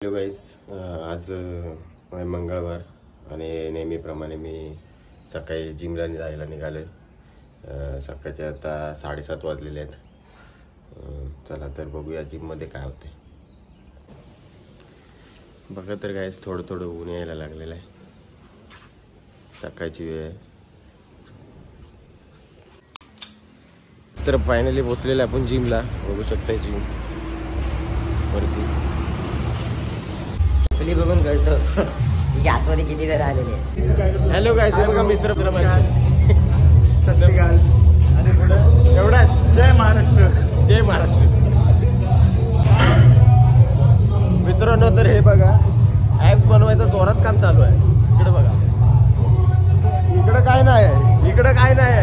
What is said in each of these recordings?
Hello guys, आज मंगळवार आणि नेहमीप्रमाणे मी सकाळी जिमला जायला निघालो आहे। सकाळचे आता 7:30 वाजलेले आहेत। चला तर बघूया जिममध्ये काय होते। बघा तर गाईज, थोडं थोडं ऊन यायला लागलेलं आहे। सकाळची वेळ तर फायनली पोचलेलं आपण जिमला। बघू शकता जिम वरती चपली बघून कळतं की आतमध्ये किती जण आलेले आहेत। हॅलो गाईज, बघा मित्र सत्यकाल आणि पुढे एवढा जय महाराष्ट्र, जय महाराष्ट्र मित्रांनो। तर हे बघा, ॲप्स बनवायचं जोरात काम चालू आहे। इकडे बघा, इकडं काय नाही, इकडं काय नाही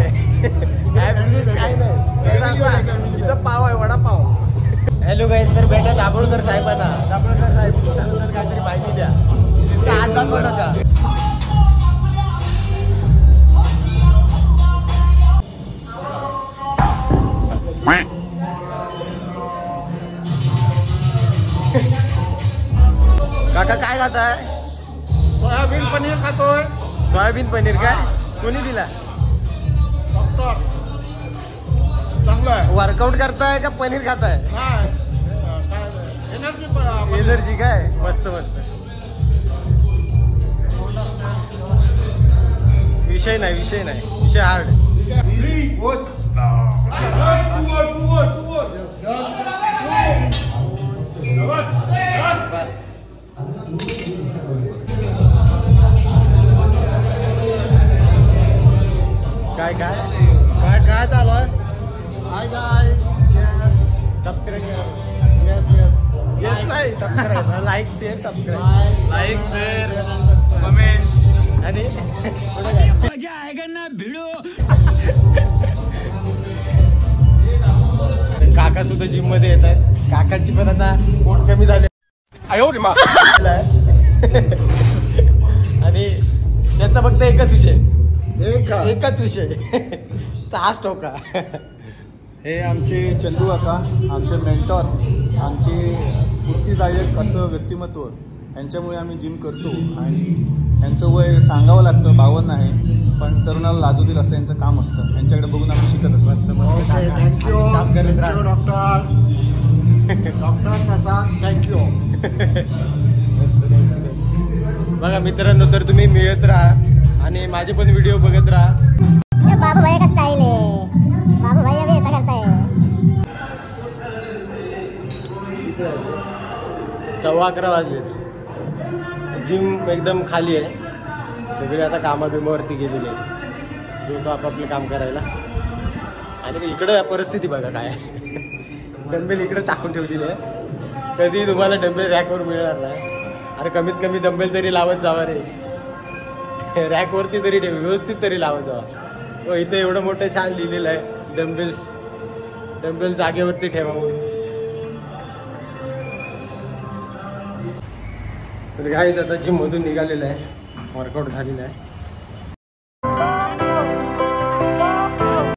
ॲप्स काय नाही, इथं पाव आहे, वडापाव। हॅलो गाईस, तर भेटा दाभोळकर साहेबांना। दाभोळकर साहेब, तर काहीतरी माहिती द्या, हात दाखवू नका। काका काय खाताय? सोयाबीन पनीर खातोय। सोयाबीन पनीर काय कोणी दिला? डॉक्टर चांगलं आहे। वर्कआउट करताय का पनीर खाताय? काय एनर्जी एनर्जी काय? मस्त मस्त। विषय नाही, विषय नाही, विषय हार्ड। काय काय काय काय चालू आहे? हाय गाइस, सबस्क्राईब यस नाही, subscribe like share subscribe like share comment आणि मजा आएगा ना भिडो। काका सुद्धा जिम मध्ये येत आहेत। काकांची पण आता पोट कमी झाले आणि त्यांचा फक्त एकच विषय, एकच विषय तास ठोका। हे आमचे चंदू काका, आमचे मेंटॉर, आमचे स्फूर्तीदायक असं व्यक्तिमत्व, यांच्यामुळे आम्ही जिम करतो। आणि यांचं वय सांगावं लागतं 52 आहे, पण तरुणाला लाजूतील असं यांचं काम असतं। यांच्याकडे बघून आम्ही शिकत असतो। थँक्यू, काम करत राहा डॉक्टर प्रसाद, थँक्यू। बघा मित्रांनो, तर तुम्ही मिळत राहा आणि माझे पण व्हिडिओ बघत राहा। बाबू भैया का स्टाइल है, बाबू भैया भी ऐसा करता है। 11:15 वाजलेत। जिम एकदम खाली आहे, सगळे आता कामाबिमावरती गेलेले आहेत, जो तो आपापलं काम करायला। आणि इकडं परिस्थिती बघा काय, डंबेल इकडे टाकून ठेवलेले आहे। कधी तुम्हाला डंबेल रॅकवर मिळणार नाही। अरे कमीत कमी डंबेल तरी लावत जावा रे, रॅकवरती तरी ठेव, व्यवस्थित तरी लावत जावा। इथे एवढं मोठं छान लिहिलेलं आहे, डंबेल जागेवरती ठेवा म्हणून। तर गाईज, आता जिम मधून निघालेलं आहे, वर्कआउट झालेलं आहे।